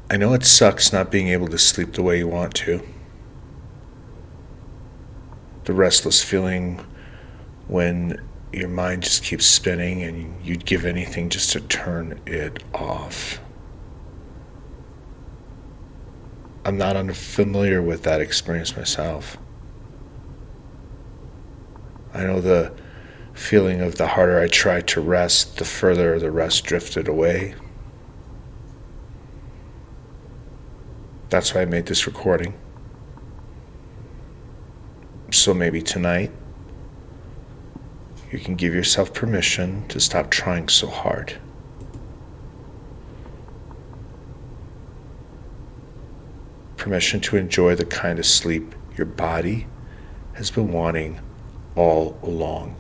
I know it sucks not being able to sleep the way you want to. The restless feeling when your mind just keeps spinning and you'd give anything just to turn it off. I'm not unfamiliar with that experience myself. I know the feeling of the harder I tried to rest, the further the rest drifted away. That's why I made this recording. So maybe tonight, you can give yourself permission to stop trying so hard. Permission to enjoy the kind of sleep your body has been wanting all along.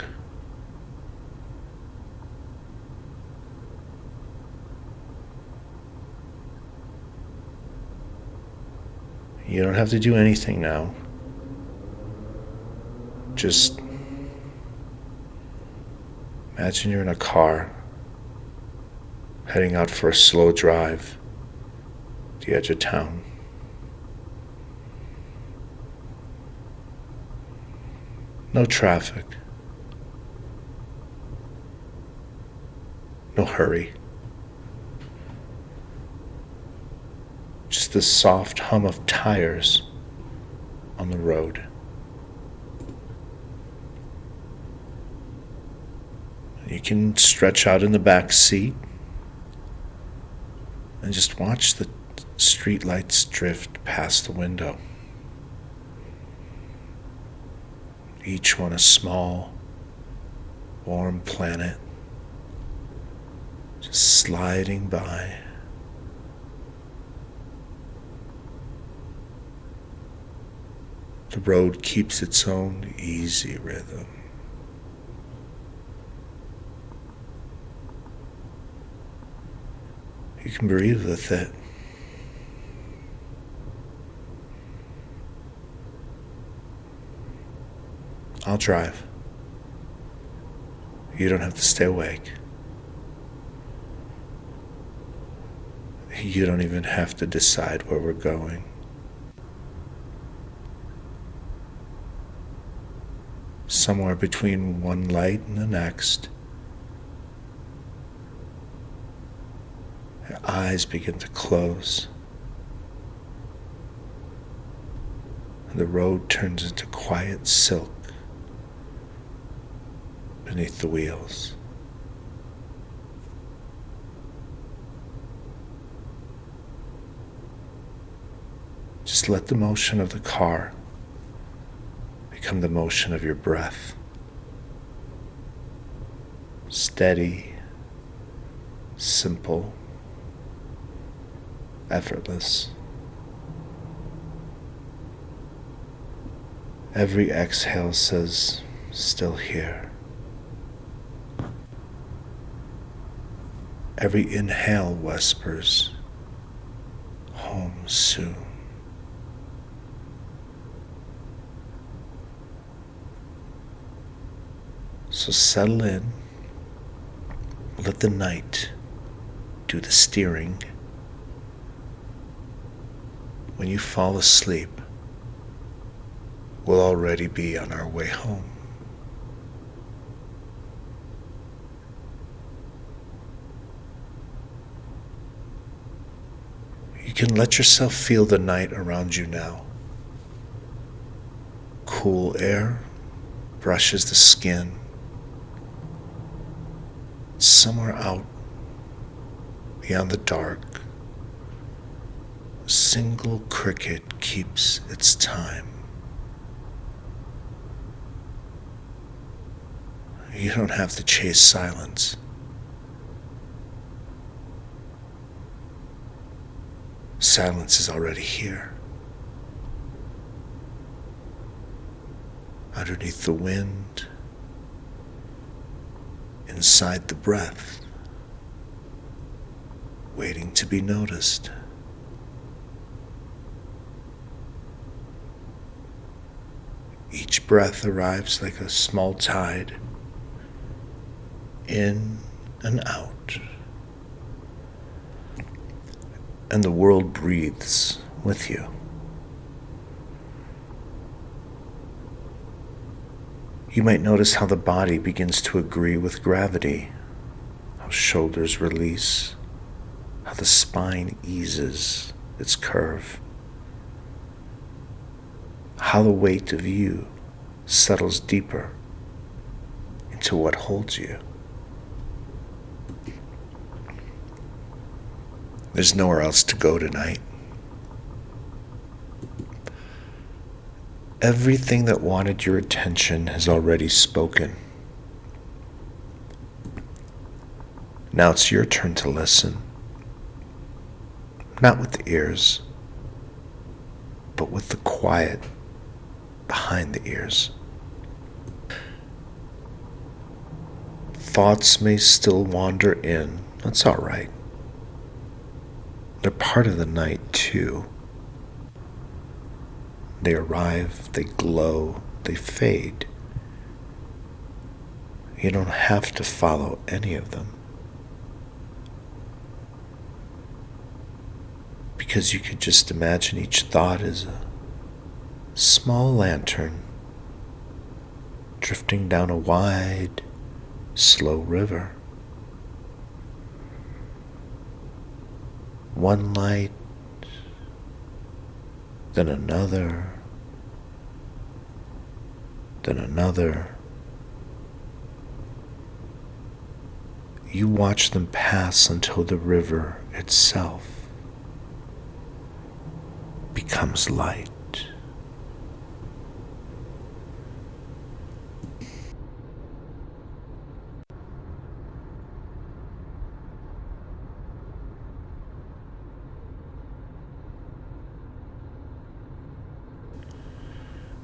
You don't have to do anything now. Just imagine you're in a car heading out for a slow drive to the edge of town. No traffic. No hurry. Just the soft hum of tires on the road. You can stretch out in the back seat and just watch the streetlights drift past the window. Each one a small, warm planet, just sliding by. The road keeps its own easy rhythm. You can breathe with it. I'll drive. You don't have to stay awake. You don't even have to decide where we're going. Somewhere between one light and the next, your eyes begin to close. And the road turns into quiet silk beneath the wheels. Just let the motion of the car become the motion of your breath. Steady, simple, effortless. Every exhale says, still here. Every inhale whispers, home soon. So settle in, let the night do the steering. When you fall asleep, we'll already be on our way home. You can let yourself feel the night around you now. Cool air brushes the skin. Somewhere out beyond the dark, a single cricket keeps its time. You don't have to chase silence. Silence is already here. Underneath the wind, inside the breath, waiting to be noticed. Each breath arrives like a small tide, in and out. and the world breathes with you. You might notice how the body begins to agree with gravity, how shoulders release, how the spine eases its curve, how the weight of you settles deeper into what holds you. There's nowhere else to go tonight. Everything that wanted your attention has already spoken. Now it's your turn to listen. Not with the ears, but with the quiet behind the ears. Thoughts may still wander in. That's all right. They're part of the night too. They arrive, they glow, they fade. You don't have to follow any of them, because you could just imagine each thought as a small lantern drifting down a wide, slow river. One light, then another, then another. You watch them pass until the river itself becomes light.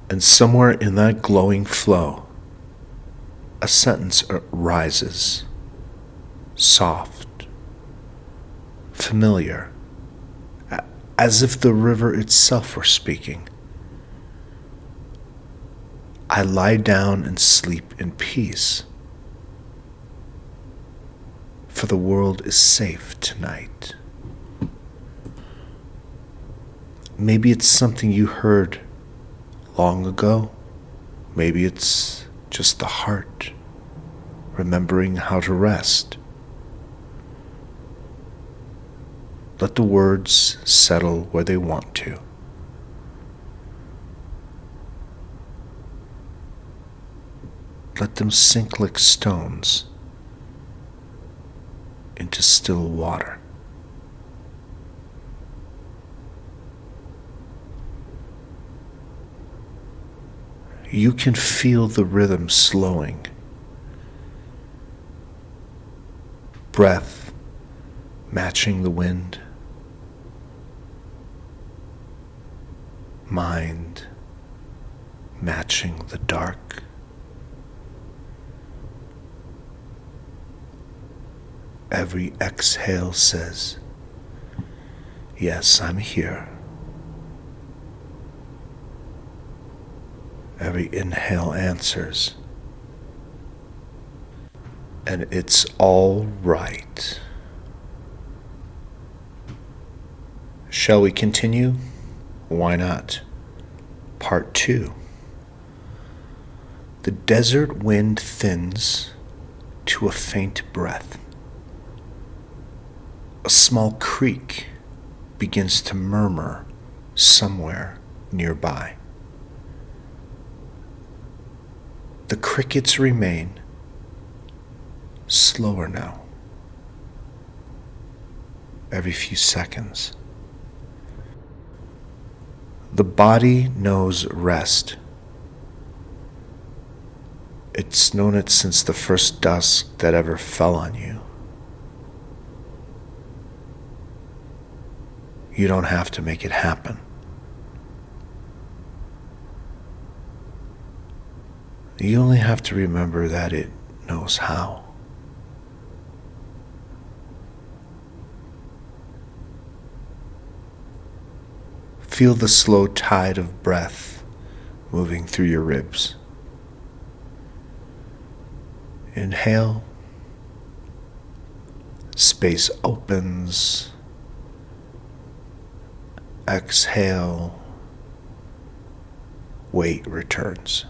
And somewhere in that glowing flow, a sentence rises, soft, familiar, as if the river itself were speaking. I lie down and sleep in peace, for the world is safe tonight. Maybe it's something you heard long ago. Maybe it's just the heart remembering how to rest. Let the words settle where they want to. Let them sink like stones into still water. You can feel the rhythm slowing. Breath matching the wind. Mind matching the dark. Every exhale says, yes, I'm here. Every inhale answers, and it's all right. Shall we continue? Why not? Part 2. The desert wind thins to a faint breath. A small creek begins to murmur somewhere nearby. The crickets remain, slower now, every few seconds. The body knows rest. It's known it since the first dusk that ever fell on you. You don't have to make it happen. You only have to remember that it knows how. Feel the slow tide of breath moving through your ribs. Inhale. Space opens. exhale, weight returns.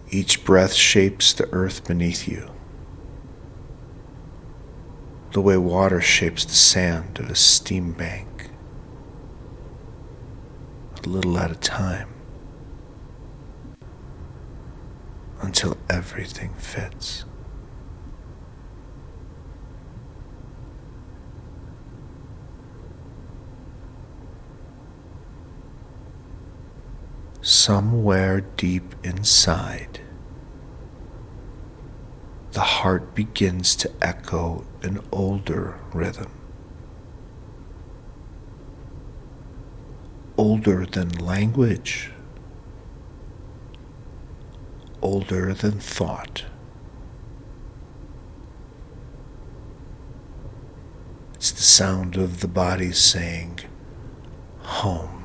Each breath shapes the earth beneath you, the way water shapes the sand of a steam bank, a little at a time, until everything fits. Somewhere deep inside, the heart begins to echo an older rhythm. Older than language, older than thought. It's the sound of the body saying, home.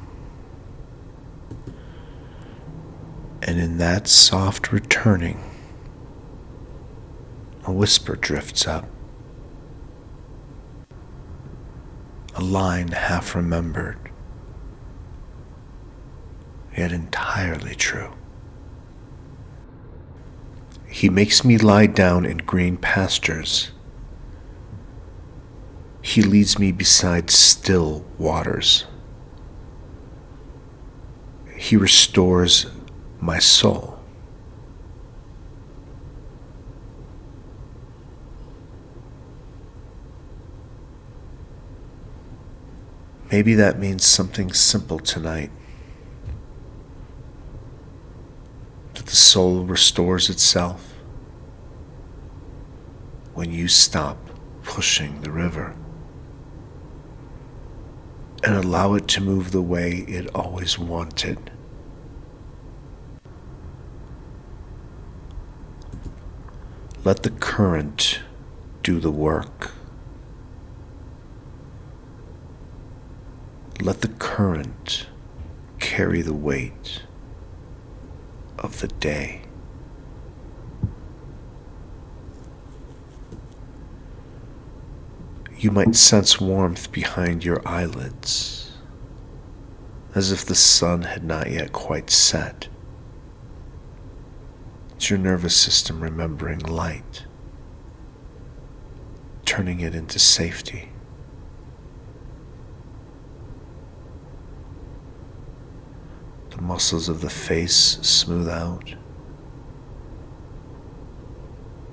And in that soft returning, a whisper drifts up, a line half remembered, yet entirely true. He makes me lie down in green pastures. He leads me beside still waters. He restores my soul. Maybe that means something simple tonight. That the soul restores itself when you stop pushing the river and allow it to move the way it always wanted. Let the current do the work. Let the current carry the weight of the day. You might sense warmth behind your eyelids, as if the sun had not yet quite set. It's your nervous system remembering light, turning it into safety. The muscles of the face smooth out,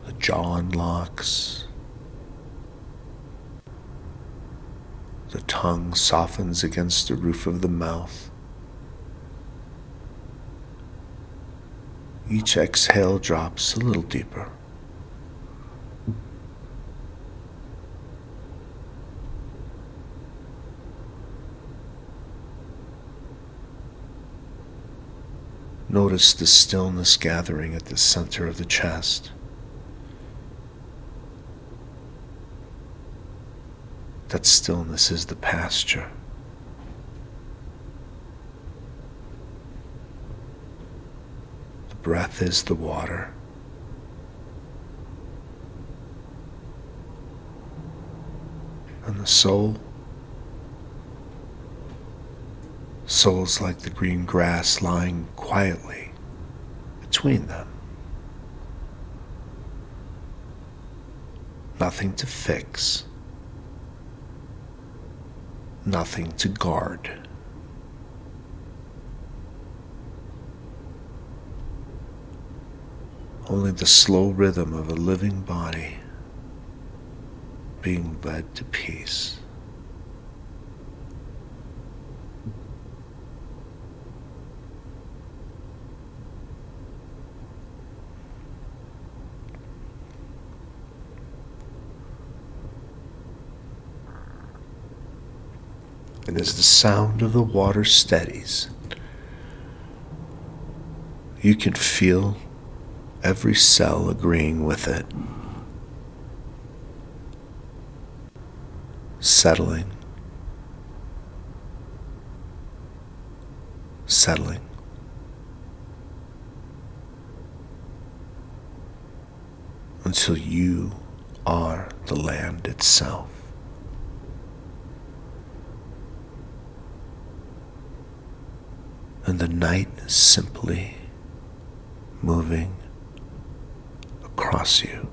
the jaw unlocks, the tongue softens against the roof of the mouth. Each exhale drops a little deeper. Notice the stillness gathering at the center of the chest. That stillness is the pasture. The breath is the water. And the soul? Soul's like the green grass lying quietly between them. Nothing to fix. Nothing to guard. Only the slow rhythm of a living body being led to peace. And as the sound of the water steadies, you can feel every cell agreeing with it, settling, settling, until you are the land itself. and the night is simply moving across you.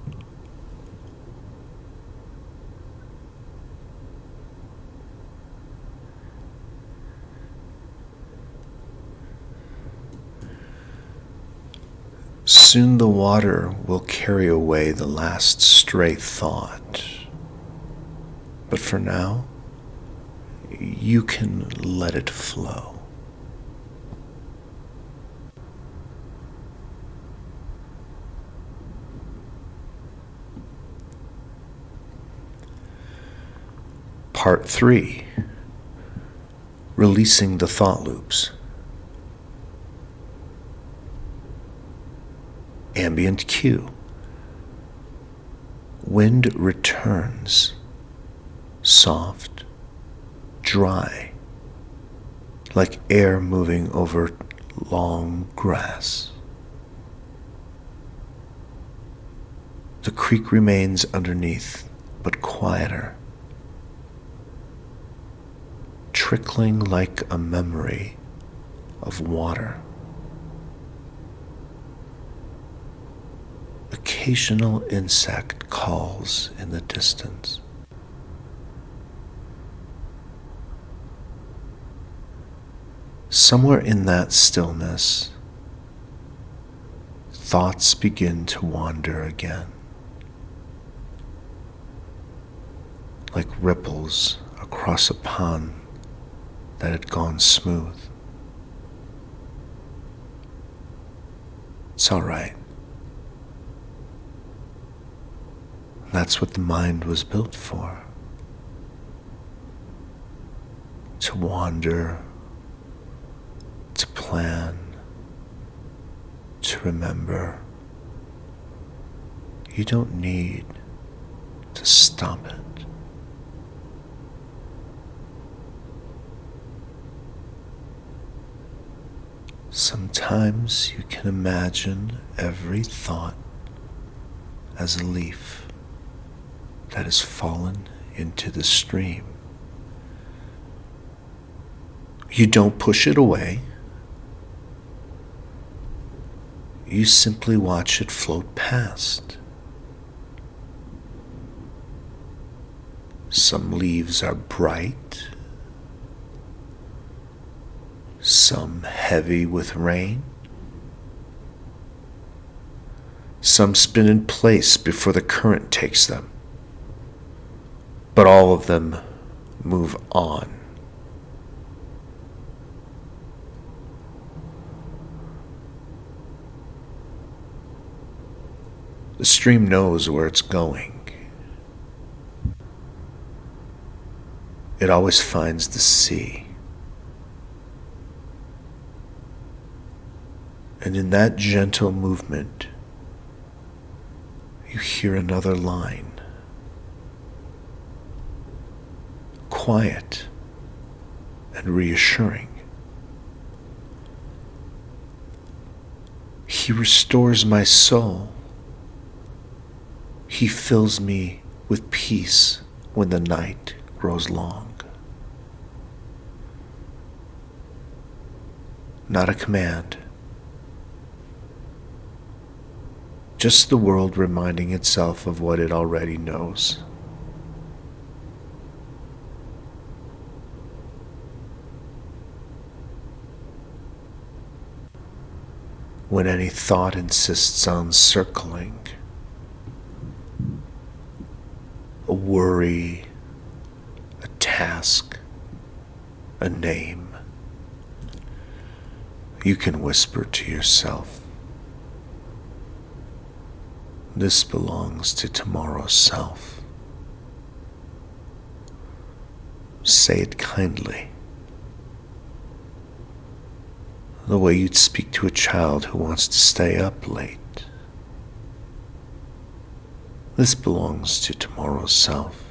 Soon the water will carry away the last stray thought. But for now, you can let it flow. Part 3. Releasing the thought loops. Ambient cue. Wind returns, soft, dry, like air moving over long grass. The creek remains underneath, but quieter, trickling like a memory of water. Occasional insect calls in the distance. Somewhere in that stillness, thoughts begin to wander again, like ripples across a pond that had gone smooth. It's all right. That's what the mind was built for. To wander, to plan, to remember. You don't need to stop it. Sometimes you can imagine every thought as a leaf that has fallen into the stream. You don't push it away. You simply watch it float past. Some leaves are bright, some heavy with rain. Some spin in place before the current takes them. But all of them move on. The stream knows where it's going. It always finds the sea. And in that gentle movement, you hear another line. Quiet and reassuring. He restores my soul. He fills me with peace when the night grows long. Not a command. Just the world reminding itself of what it already knows. When any thought insists on circling, a worry, a task, a name, you can whisper to yourself, this belongs to tomorrow's self. Say it kindly, the way you'd speak to a child who wants to stay up late. This belongs to tomorrow's self.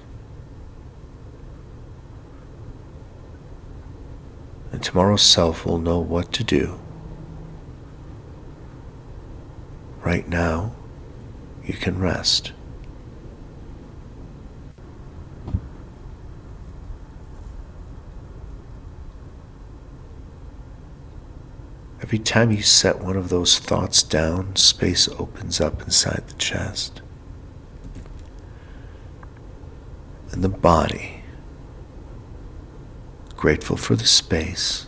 And tomorrow's self will know what to do. Right now, you can rest. Every time you set one of those thoughts down, space opens up inside the chest. And the body, grateful for the space,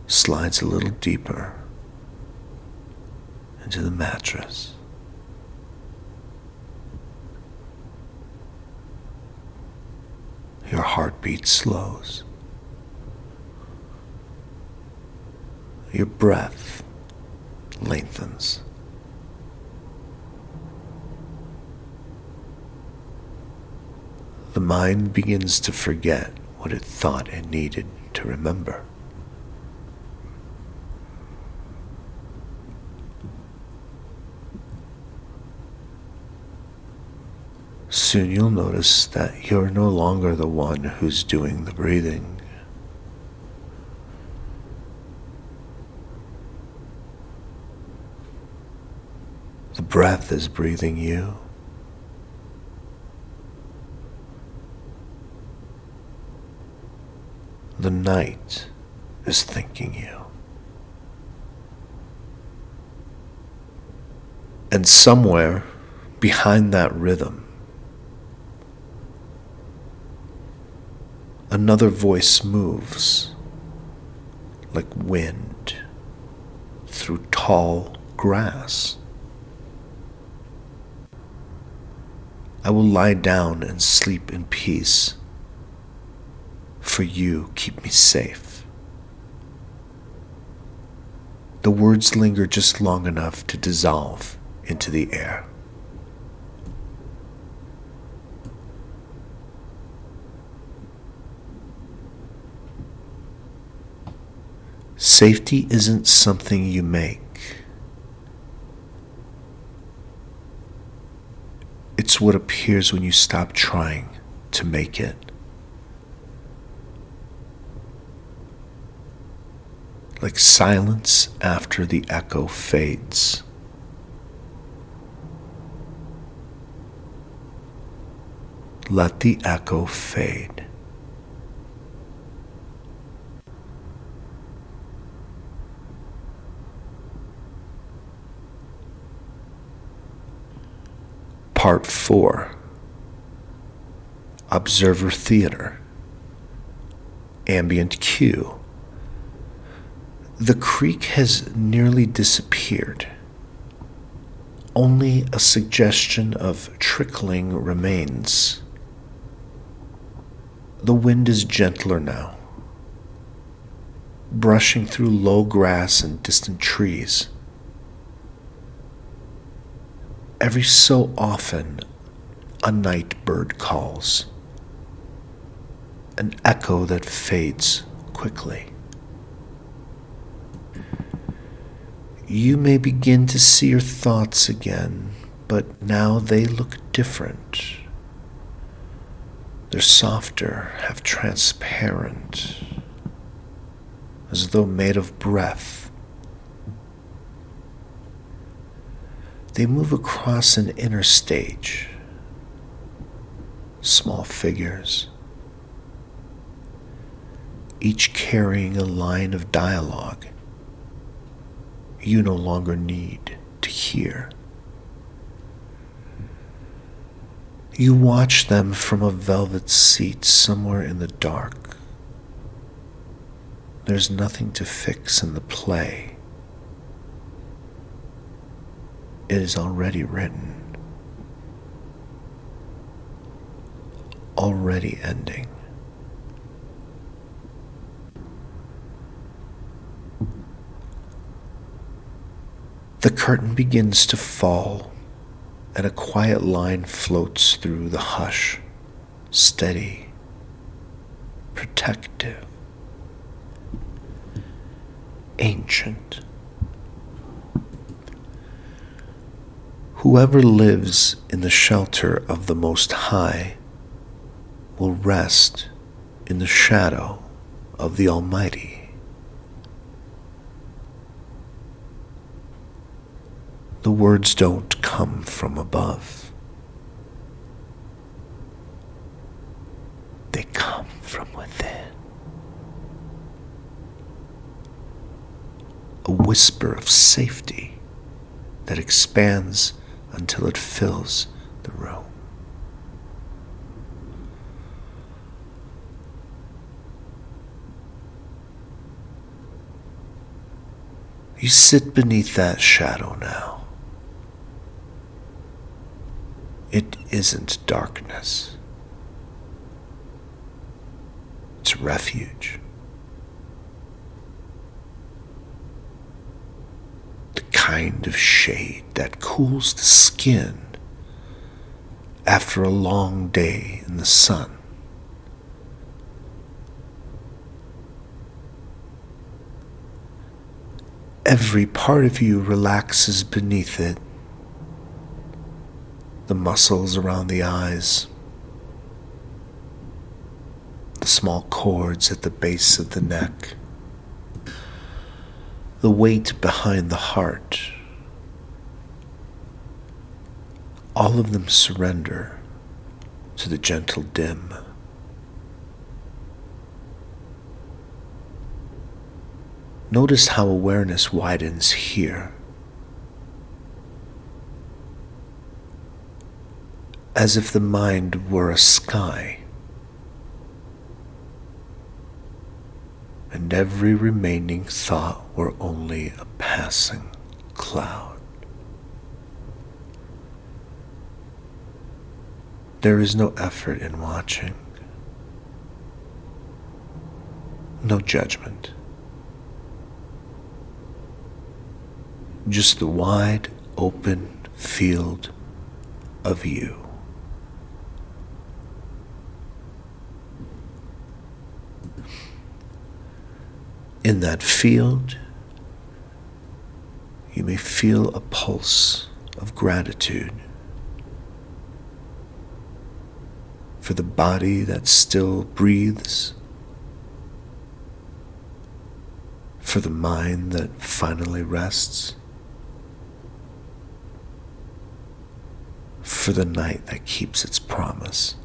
slides a little deeper into the mattress. Your heartbeat slows. Your breath lengthens. The mind begins to forget what it thought it needed to remember. Soon you'll notice that you're no longer the one who's doing the breathing. The breath is breathing you. The night is thinking you. And somewhere behind that rhythm, another voice moves like wind through tall grass. I will lie down and sleep in peace, for you keep me safe. The words linger just long enough to dissolve into the air. Safety isn't something you make. It's what appears when you stop trying to make it. Like silence after the echo fades. Let the echo fade. Part 4. Observer Theater. Ambient cue. The creek has nearly disappeared. Only a suggestion of trickling remains. The wind is gentler now, brushing through low grass and distant trees. Every so often, a night bird calls, an echo that fades quickly. You may begin to see your thoughts again, but now they look different. They're softer, half transparent, as though made of breath. They move across an inner stage, small figures, each carrying a line of dialogue you no longer need to hear. You watch them from a velvet seat somewhere in the dark. There's nothing to fix in the play. It is already written, already ending. The curtain begins to fall, and a quiet line floats through the hush, steady, protective, ancient. Whoever lives in the shelter of the Most High will rest in the shadow of the Almighty. The words don't come from above. They come from within. whisper of safety that expands until it fills the room. You sit beneath that shadow now. It isn't darkness. It's refuge. The kind of shade that cools the skin after a long day in the sun. Every part of you relaxes beneath it. The muscles around the eyes, the small cords at the base of the neck, the weight behind the heart, all of them surrender to the gentle dim. Notice how awareness widens here, as if the mind were a sky, and every remaining thought were only a passing cloud. There is no effort in watching, no judgment. Just the wide open field of you. In that field, you may feel a pulse of gratitude for the body that still breathes, for the mind that finally rests, for the night that keeps its promise.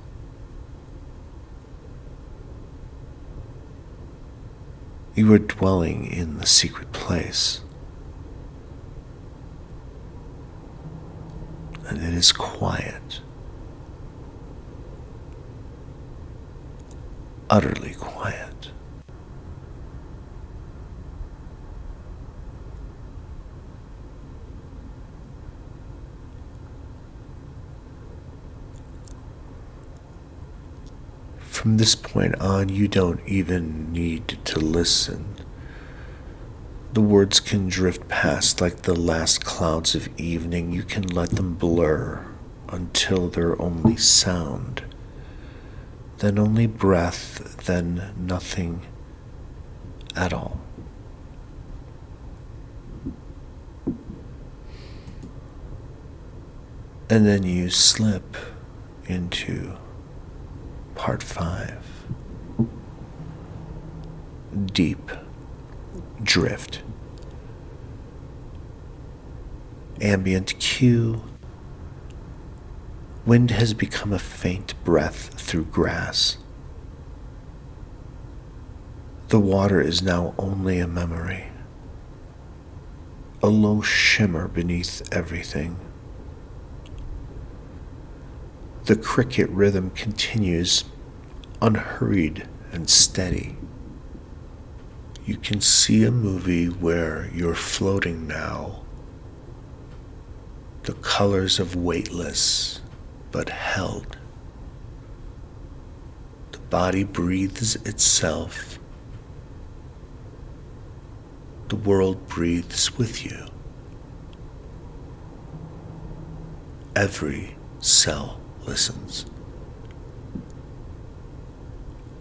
You are dwelling in the secret place, and it is quiet, utterly quiet. From this point on, you don't even need to listen. The words can drift past like the last clouds of evening. You can let them blur until they're only sound, then only breath, then nothing at all. And then you slip into Part 5. Deep drift. Ambient cue. Wind has become a faint breath through grass. The water is now only a memory, a low shimmer beneath everything. The cricket rhythm continues, unhurried and steady. You can see a movie where you're floating now, the colors of weightless but held. The body breathes itself. The world breathes with you. Every cell listens.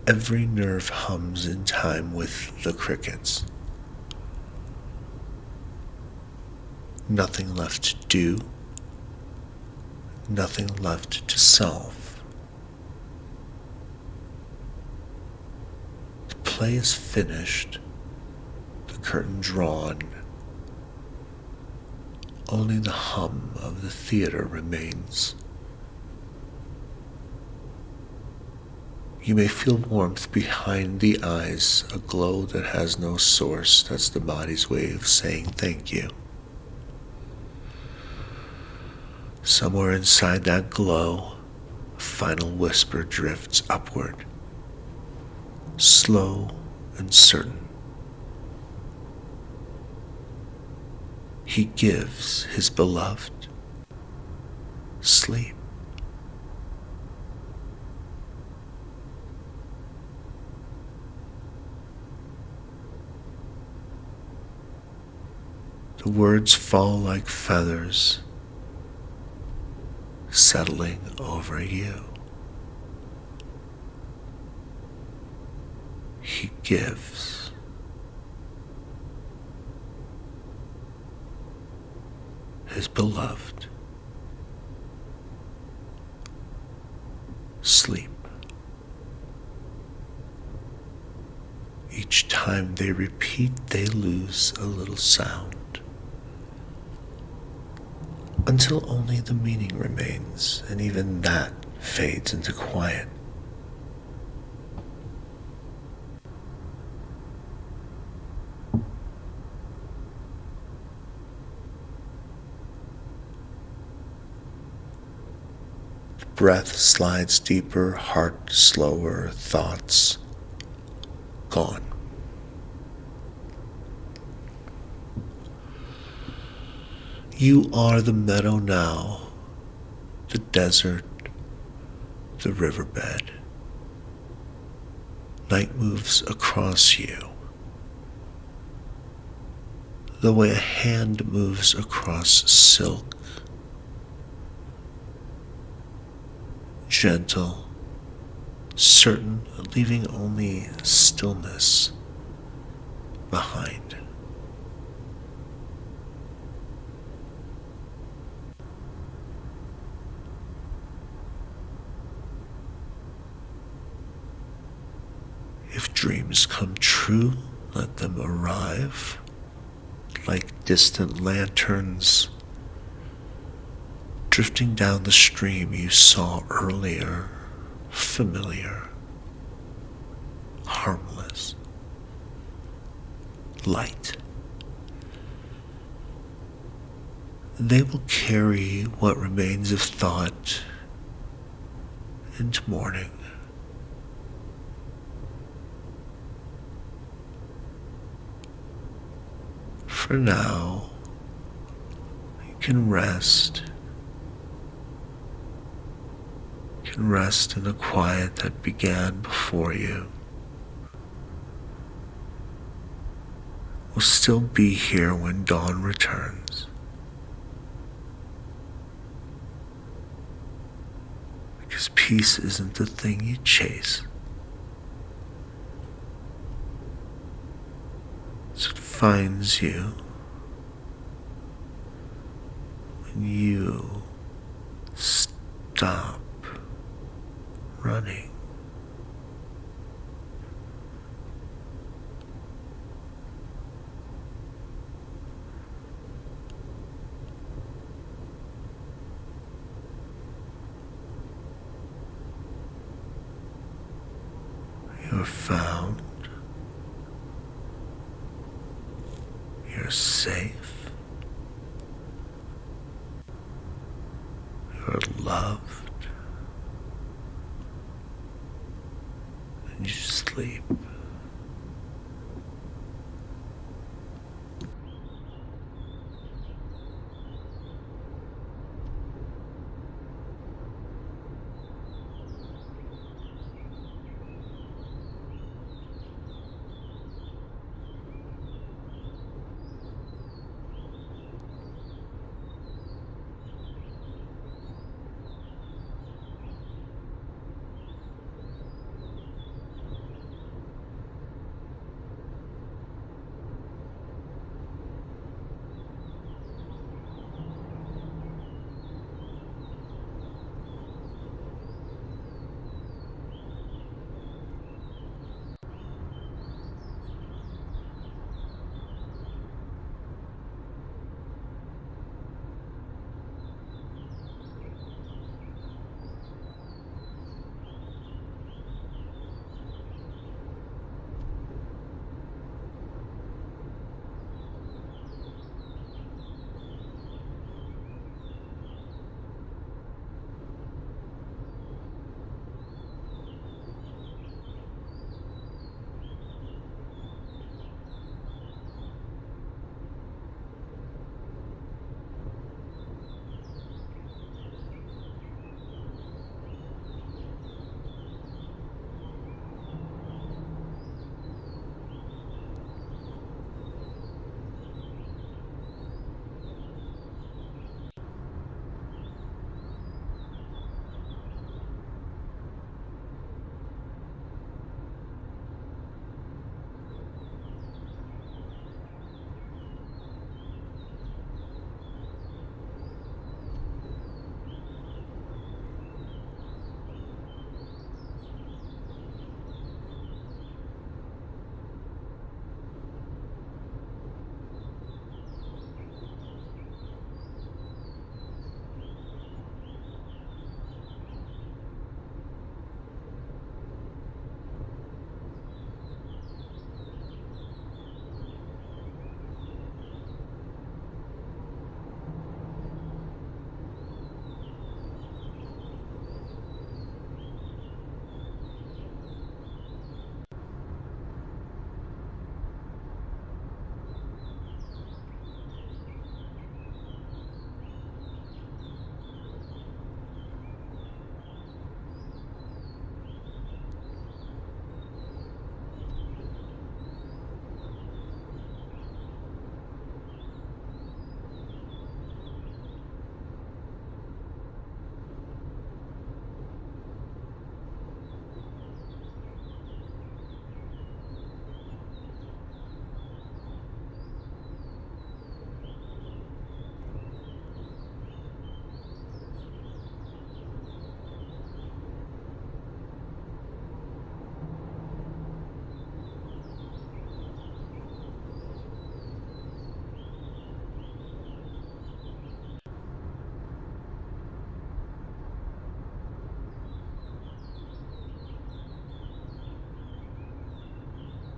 Every nerve hums in time with the crickets. Nothing left to do, nothing left to solve. The play is finished, the curtain drawn. Only the hum of the theater remains. You may feel warmth behind the eyes, a glow that has no source. That's the body's way of saying thank you. Somewhere inside that glow, a final whisper drifts upward, slow and certain. He gives his beloved sleep. The words fall like feathers, settling over you. He gives. His beloved sleep. Each time they repeat, they lose a little sound, until only the meaning remains, and even that fades into quiet. The breath slides deeper, heart slower, thoughts gone. You are the meadow now, the desert, the riverbed. Night moves across you, the way a hand moves across silk. Gentle, certain, leaving only stillness behind. If dreams come true, let them arrive like distant lanterns drifting down the stream you saw earlier, familiar, harmless, light. They will carry what remains of thought into morning. For now, you can rest. You can rest in the quiet that began before you. We'll still be here when dawn returns. Because peace isn't the thing you chase. So it finds you when you stop running. You're found. You're safe. You're loved. And you sleep.